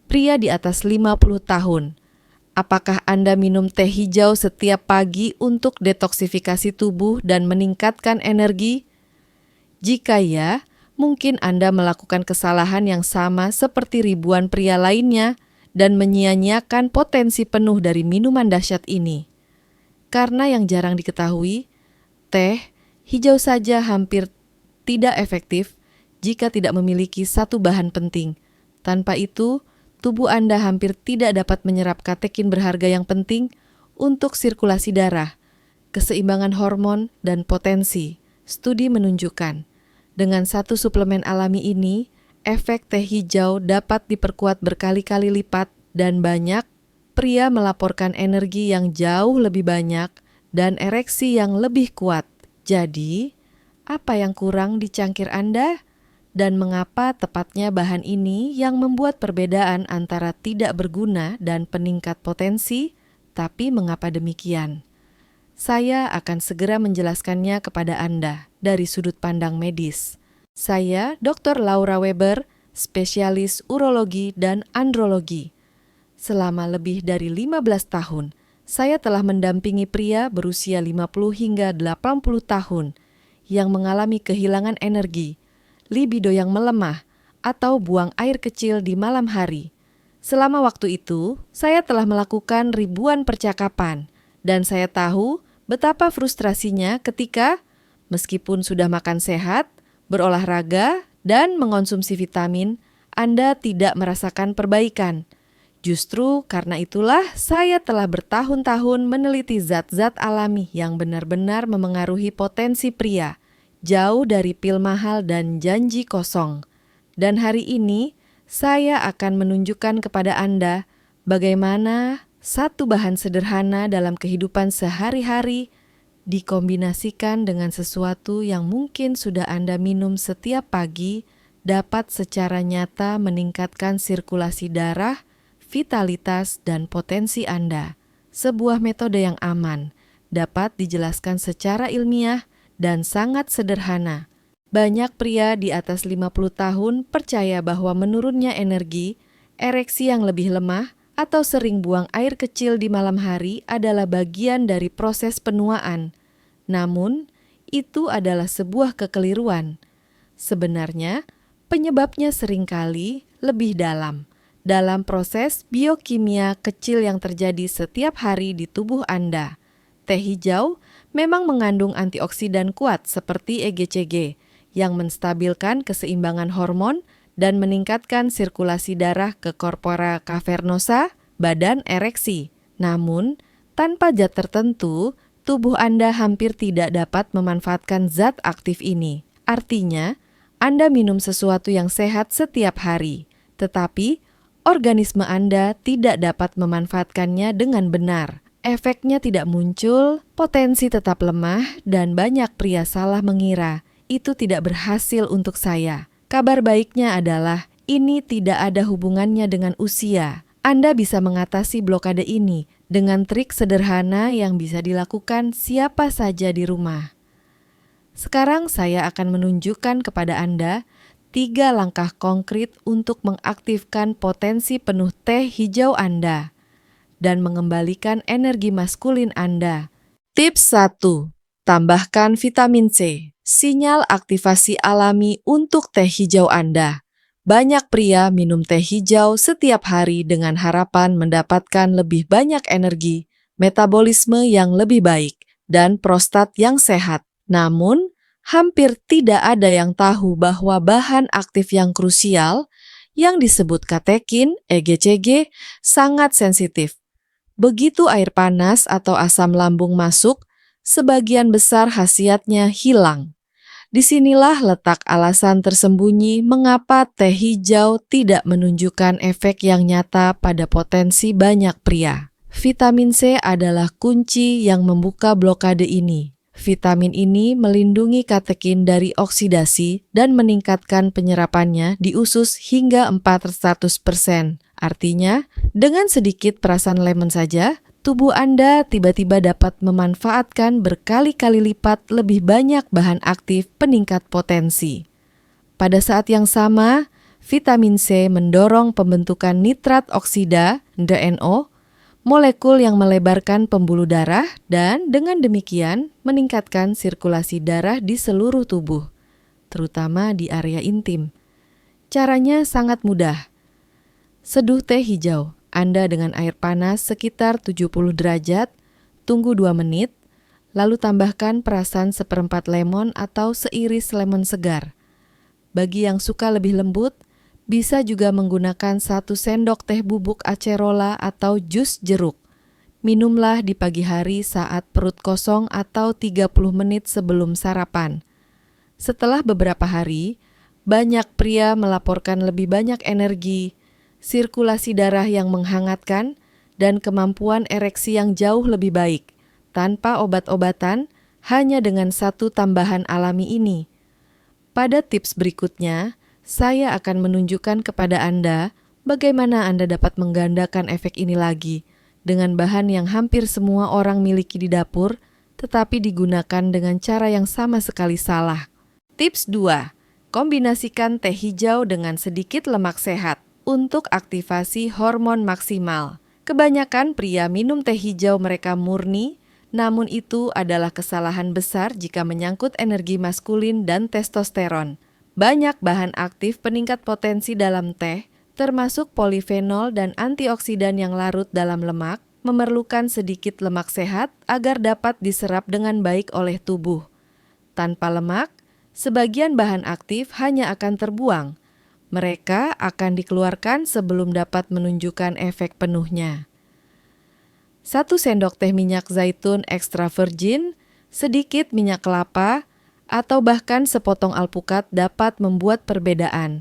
pria di atas 50 tahun. Apakah Anda minum teh hijau setiap pagi untuk detoksifikasi tubuh dan meningkatkan energi? Jika ya, mungkin Anda melakukan kesalahan yang sama seperti ribuan pria lainnya dan menyia-nyiakan potensi penuh dari minuman dahsyat ini. Karena yang jarang diketahui, teh hijau saja hampir tidak efektif jika tidak memiliki satu bahan penting. Tanpa itu, tubuh Anda hampir tidak dapat menyerap katekin berharga yang penting untuk sirkulasi darah, keseimbangan hormon, dan potensi. Studi menunjukkan, dengan satu suplemen alami ini, efek teh hijau dapat diperkuat berkali-kali lipat dan banyak pria melaporkan energi yang jauh lebih banyak dan ereksi yang lebih kuat. Jadi, apa yang kurang di cangkir Anda? Dan mengapa tepatnya bahan ini yang membuat perbedaan antara tidak berguna dan peningkat potensi? Tapi mengapa demikian? Saya akan segera menjelaskannya kepada Anda dari sudut pandang medis. Saya Dr. Laura Weber, spesialis urologi dan andrologi. Selama lebih dari 15 tahun, saya telah mendampingi pria berusia 50 hingga 80 tahun yang mengalami kehilangan energi, libido yang melemah, atau buang air kecil di malam hari. Selama waktu itu, saya telah melakukan ribuan percakapan, dan saya tahu betapa frustrasinya ketika, meskipun sudah makan sehat, berolahraga, dan mengonsumsi vitamin, Anda tidak merasakan perbaikan. Justru karena itulah saya telah bertahun-tahun meneliti zat-zat alami yang benar-benar memengaruhi potensi pria, jauh dari pil mahal dan janji kosong. Dan hari ini, saya akan menunjukkan kepada Anda bagaimana satu bahan sederhana dalam kehidupan sehari-hari dikombinasikan dengan sesuatu yang mungkin sudah Anda minum setiap pagi dapat secara nyata meningkatkan sirkulasi darah, vitalitas, dan potensi Anda. Sebuah metode yang aman, dapat dijelaskan secara ilmiah dan sangat sederhana. Banyak pria di atas 50 tahun percaya bahwa menurunnya energi, ereksi yang lebih lemah, atau sering buang air kecil di malam hari adalah bagian dari proses penuaan. Namun, itu adalah sebuah kekeliruan. Sebenarnya, penyebabnya seringkali lebih dalam proses biokimia kecil yang terjadi setiap hari di tubuh Anda. Teh hijau memang mengandung antioksidan kuat seperti EGCG yang menstabilkan keseimbangan hormon dan meningkatkan sirkulasi darah ke corpora cavernosa, badan ereksi. Namun, tanpa zat tertentu, tubuh Anda hampir tidak dapat memanfaatkan zat aktif ini. Artinya, Anda minum sesuatu yang sehat setiap hari, tetapi organisme Anda tidak dapat memanfaatkannya dengan benar. Efeknya tidak muncul, potensi tetap lemah, dan banyak pria salah mengira itu tidak berhasil untuk saya. Kabar baiknya adalah ini tidak ada hubungannya dengan usia. Anda bisa mengatasi blokade ini dengan trik sederhana yang bisa dilakukan siapa saja di rumah. Sekarang saya akan menunjukkan kepada Anda 3 langkah konkret untuk mengaktifkan potensi penuh teh hijau Anda dan mengembalikan energi maskulin Anda. Tips 1. Tambahkan vitamin C. Sinyal aktivasi alami untuk teh hijau Anda. Banyak pria minum teh hijau setiap hari dengan harapan mendapatkan lebih banyak energi, metabolisme yang lebih baik, dan prostat yang sehat. Namun, hampir tidak ada yang tahu bahwa bahan aktif yang krusial, yang disebut katekin, EGCG, sangat sensitif. Begitu air panas atau asam lambung masuk, sebagian besar khasiatnya hilang. Disinilah letak alasan tersembunyi mengapa teh hijau tidak menunjukkan efek yang nyata pada potensi banyak pria. Vitamin C adalah kunci yang membuka blokade ini. Vitamin ini melindungi katekin dari oksidasi dan meningkatkan penyerapannya di usus hingga 400%. Artinya, dengan sedikit perasan lemon saja, tubuh Anda tiba-tiba dapat memanfaatkan berkali-kali lipat lebih banyak bahan aktif peningkat potensi. Pada saat yang sama, Vitamin C mendorong pembentukan nitrat oksida, NO, molekul yang melebarkan pembuluh darah dan dengan demikian meningkatkan sirkulasi darah di seluruh tubuh, terutama di area intim. Caranya sangat mudah. Seduh teh hijau Anda dengan air panas sekitar 70 derajat, tunggu 2 menit, lalu tambahkan perasan seperempat lemon atau seiris lemon segar. Bagi yang suka lebih lembut, bisa juga menggunakan 1 sendok teh bubuk acerola atau jus jeruk. Minumlah di pagi hari saat perut kosong atau 30 menit sebelum sarapan. Setelah beberapa hari, banyak pria melaporkan lebih banyak energi, sirkulasi darah yang menghangatkan, dan kemampuan ereksi yang jauh lebih baik, tanpa obat-obatan, hanya dengan 1 tambahan alami ini. Pada tips berikutnya, saya akan menunjukkan kepada Anda bagaimana Anda dapat menggandakan efek ini lagi dengan bahan yang hampir semua orang miliki di dapur, tetapi digunakan dengan cara yang sama sekali salah. Tips 2. Kombinasikan teh hijau dengan sedikit lemak sehat untuk aktivasi hormon maksimal. Kebanyakan pria minum teh hijau mereka murni, namun itu adalah kesalahan besar jika menyangkut energi maskulin dan testosteron. Banyak bahan aktif peningkat potensi dalam teh, termasuk polifenol dan antioksidan yang larut dalam lemak, memerlukan sedikit lemak sehat agar dapat diserap dengan baik oleh tubuh. Tanpa lemak, sebagian bahan aktif hanya akan terbuang. Mereka akan dikeluarkan sebelum dapat menunjukkan efek penuhnya. 1 sendok teh minyak zaitun extra virgin, sedikit minyak kelapa, atau bahkan sepotong alpukat dapat membuat perbedaan.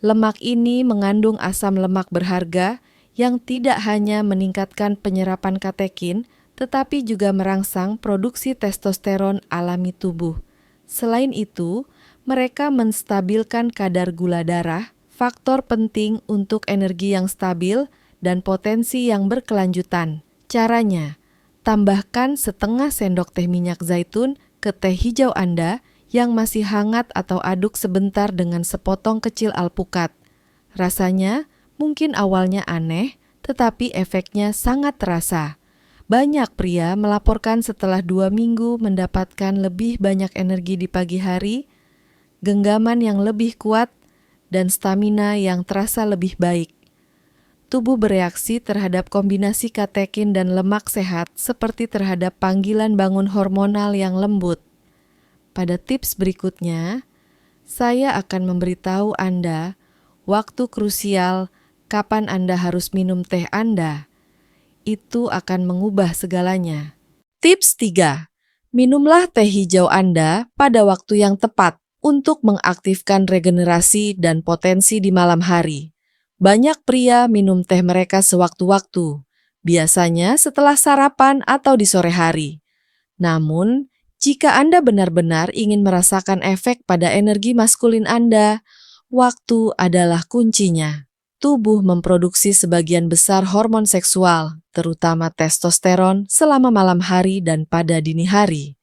Lemak ini mengandung asam lemak berharga yang tidak hanya meningkatkan penyerapan katekin, tetapi juga merangsang produksi testosteron alami tubuh. Selain itu, mereka menstabilkan kadar gula darah, faktor penting untuk energi yang stabil dan potensi yang berkelanjutan. Caranya, tambahkan setengah sendok teh minyak zaitun ke teh hijau Anda yang masih hangat atau aduk sebentar dengan sepotong kecil alpukat. Rasanya mungkin awalnya aneh, tetapi efeknya sangat terasa. Banyak pria melaporkan setelah 2 minggu mendapatkan lebih banyak energi di pagi hari, genggaman yang lebih kuat, dan stamina yang terasa lebih baik. Tubuh bereaksi terhadap kombinasi katekin dan lemak sehat seperti terhadap panggilan bangun hormonal yang lembut. Pada tips berikutnya, saya akan memberitahu Anda waktu krusial kapan Anda harus minum teh Anda. Itu akan mengubah segalanya. Tips 3. Minumlah teh hijau Anda pada waktu yang tepat untuk mengaktifkan regenerasi dan potensi di malam hari. Banyak pria minum teh mereka sewaktu-waktu, biasanya setelah sarapan atau di sore hari. Namun, jika Anda benar-benar ingin merasakan efek pada energi maskulin Anda, waktu adalah kuncinya. Tubuh memproduksi sebagian besar hormon seksual, terutama testosteron, selama malam hari dan pada dini hari.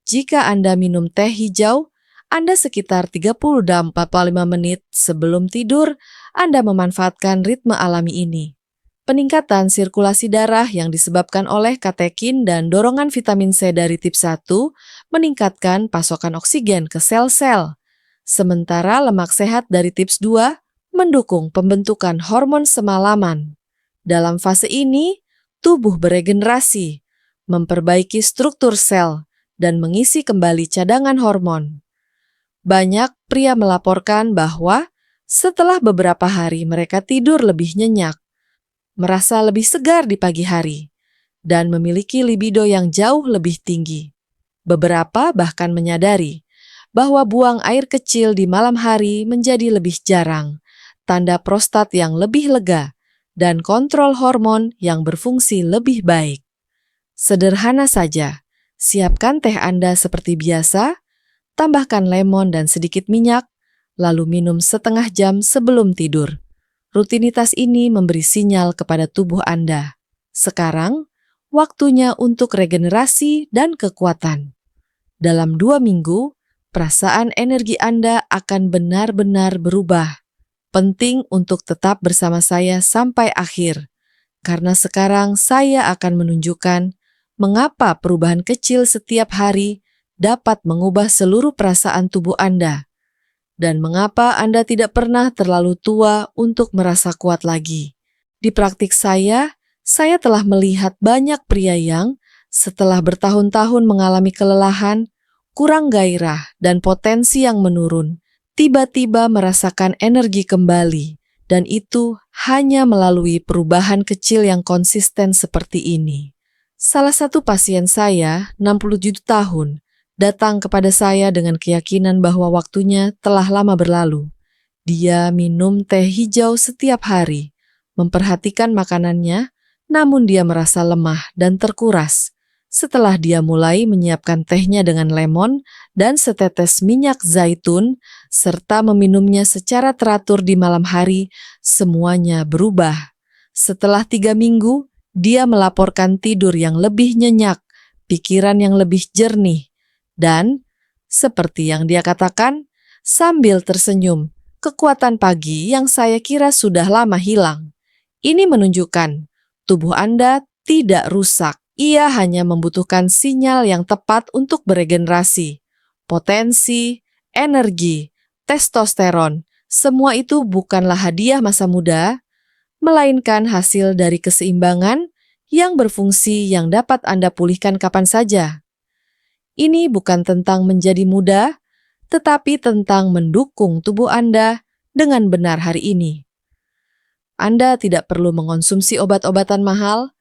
Jika Anda minum teh hijau, Anda sekitar 30-45 menit sebelum tidur, Anda memanfaatkan ritme alami ini. Peningkatan sirkulasi darah yang disebabkan oleh katekin dan dorongan vitamin C dari tips 1 meningkatkan pasokan oksigen ke sel-sel. Sementara lemak sehat dari tips 2 mendukung pembentukan hormon semalaman. Dalam fase ini, tubuh beregenerasi, memperbaiki struktur sel, dan mengisi kembali cadangan hormon. Banyak pria melaporkan bahwa setelah beberapa hari mereka tidur lebih nyenyak, merasa lebih segar di pagi hari, dan memiliki libido yang jauh lebih tinggi. Beberapa bahkan menyadari bahwa buang air kecil di malam hari menjadi lebih jarang, tanda prostat yang lebih lega, dan kontrol hormon yang berfungsi lebih baik. Sederhana saja, siapkan teh Anda seperti biasa, tambahkan lemon dan sedikit minyak, lalu minum setengah jam sebelum tidur. Rutinitas ini memberi sinyal kepada tubuh Anda. Sekarang, waktunya untuk regenerasi dan kekuatan. Dalam 2 minggu, perasaan energi Anda akan benar-benar berubah. penting untuk tetap bersama saya sampai akhir, karena sekarang saya akan menunjukkan mengapa perubahan kecil setiap hari dapat mengubah seluruh perasaan tubuh Anda, dan mengapa Anda tidak pernah terlalu tua untuk merasa kuat lagi. Di praktik saya telah melihat banyak pria yang setelah bertahun-tahun mengalami kelelahan, kurang gairah, dan potensi yang menurun, tiba-tiba merasakan energi kembali, dan itu hanya melalui perubahan kecil yang konsisten seperti ini. Salah satu pasien saya, 67 tahun, datang kepada saya dengan keyakinan bahwa waktunya telah lama berlalu. Dia minum teh hijau setiap hari, memperhatikan makanannya, namun dia merasa lemah dan terkuras. Setelah dia mulai menyiapkan tehnya dengan lemon dan setetes minyak zaitun, serta meminumnya secara teratur di malam hari, semuanya berubah. Setelah 3 minggu, dia melaporkan tidur yang lebih nyenyak, pikiran yang lebih jernih, dan seperti yang dia katakan, sambil tersenyum, kekuatan pagi yang saya kira sudah lama hilang. Ini menunjukkan tubuh Anda tidak rusak. Ia hanya membutuhkan sinyal yang tepat untuk beregenerasi. Potensi, energi, testosteron, semua itu bukanlah hadiah masa muda, melainkan hasil dari keseimbangan yang berfungsi yang dapat Anda pulihkan kapan saja. Ini bukan tentang menjadi muda, tetapi tentang mendukung tubuh Anda dengan benar hari ini. Anda tidak perlu mengonsumsi obat-obatan mahal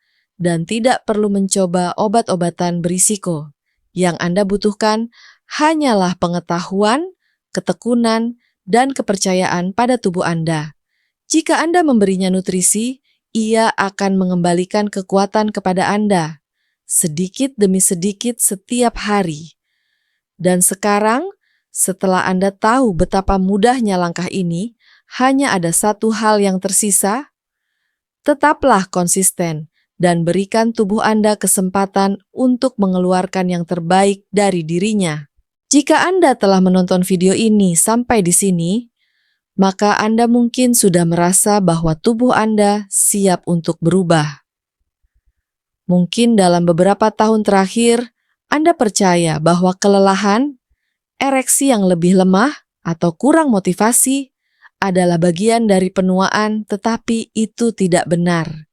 dan tidak perlu mencoba obat-obatan berisiko. Yang Anda butuhkan hanyalah pengetahuan, ketekunan, dan kepercayaan pada tubuh Anda. Jika Anda memberinya nutrisi, ia akan mengembalikan kekuatan kepada Anda, sedikit demi sedikit setiap hari. Dan sekarang, setelah Anda tahu betapa mudahnya langkah ini, hanya ada satu hal yang tersisa. Tetaplah konsisten dan berikan tubuh Anda kesempatan untuk mengeluarkan yang terbaik dari dirinya. Jika Anda telah menonton video ini sampai di sini, maka Anda mungkin sudah merasa bahwa tubuh Anda siap untuk berubah. Mungkin dalam beberapa tahun terakhir, Anda percaya bahwa kelelahan, ereksi yang lebih lemah, atau kurang motivasi adalah bagian dari penuaan, tetapi itu tidak benar.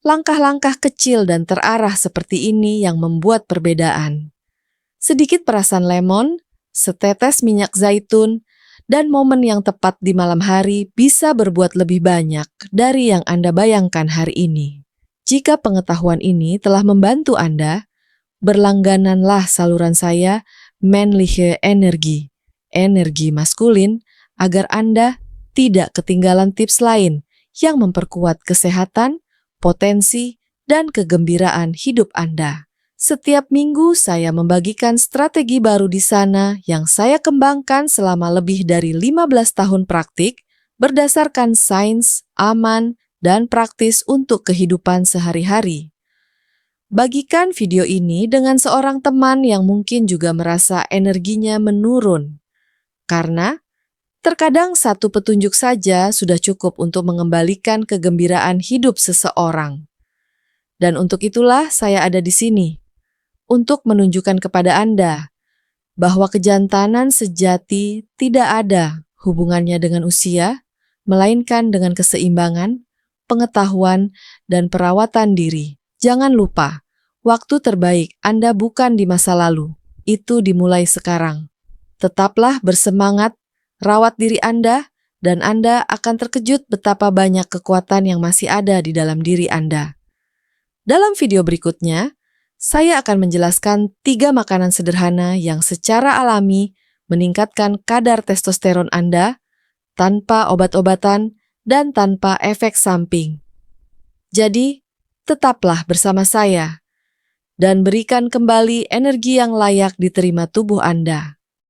Langkah-langkah kecil dan terarah seperti ini yang membuat perbedaan. Sedikit perasan lemon, setetes minyak zaitun, dan momen yang tepat di malam hari bisa berbuat lebih banyak dari yang Anda bayangkan hari ini. Jika pengetahuan ini telah membantu Anda, berlanggananlah saluran saya Männliche Energie, energi maskulin, agar Anda tidak ketinggalan tips lain yang memperkuat kesehatan, potensi, dan kegembiraan hidup Anda. Setiap minggu saya membagikan strategi baru di sana yang saya kembangkan selama lebih dari 15 tahun praktik berdasarkan sains, aman, dan praktis untuk kehidupan sehari-hari. Bagikan video ini dengan seorang teman yang mungkin juga merasa energinya menurun. Karena terkadang satu petunjuk saja sudah cukup untuk mengembalikan kegembiraan hidup seseorang. Dan untuk itulah saya ada di sini, untuk menunjukkan kepada Anda bahwa kejantanan sejati tidak ada hubungannya dengan usia, melainkan dengan keseimbangan, pengetahuan, dan perawatan diri. Jangan lupa, waktu terbaik Anda bukan di masa lalu, itu dimulai sekarang. Tetaplah bersemangat, rawat diri Anda, dan Anda akan terkejut betapa banyak kekuatan yang masih ada di dalam diri Anda. Dalam video berikutnya, saya akan menjelaskan 3 makanan sederhana yang secara alami meningkatkan kadar testosteron Anda tanpa obat-obatan dan tanpa efek samping. Jadi, tetaplah bersama saya dan berikan kembali energi yang layak diterima tubuh Anda.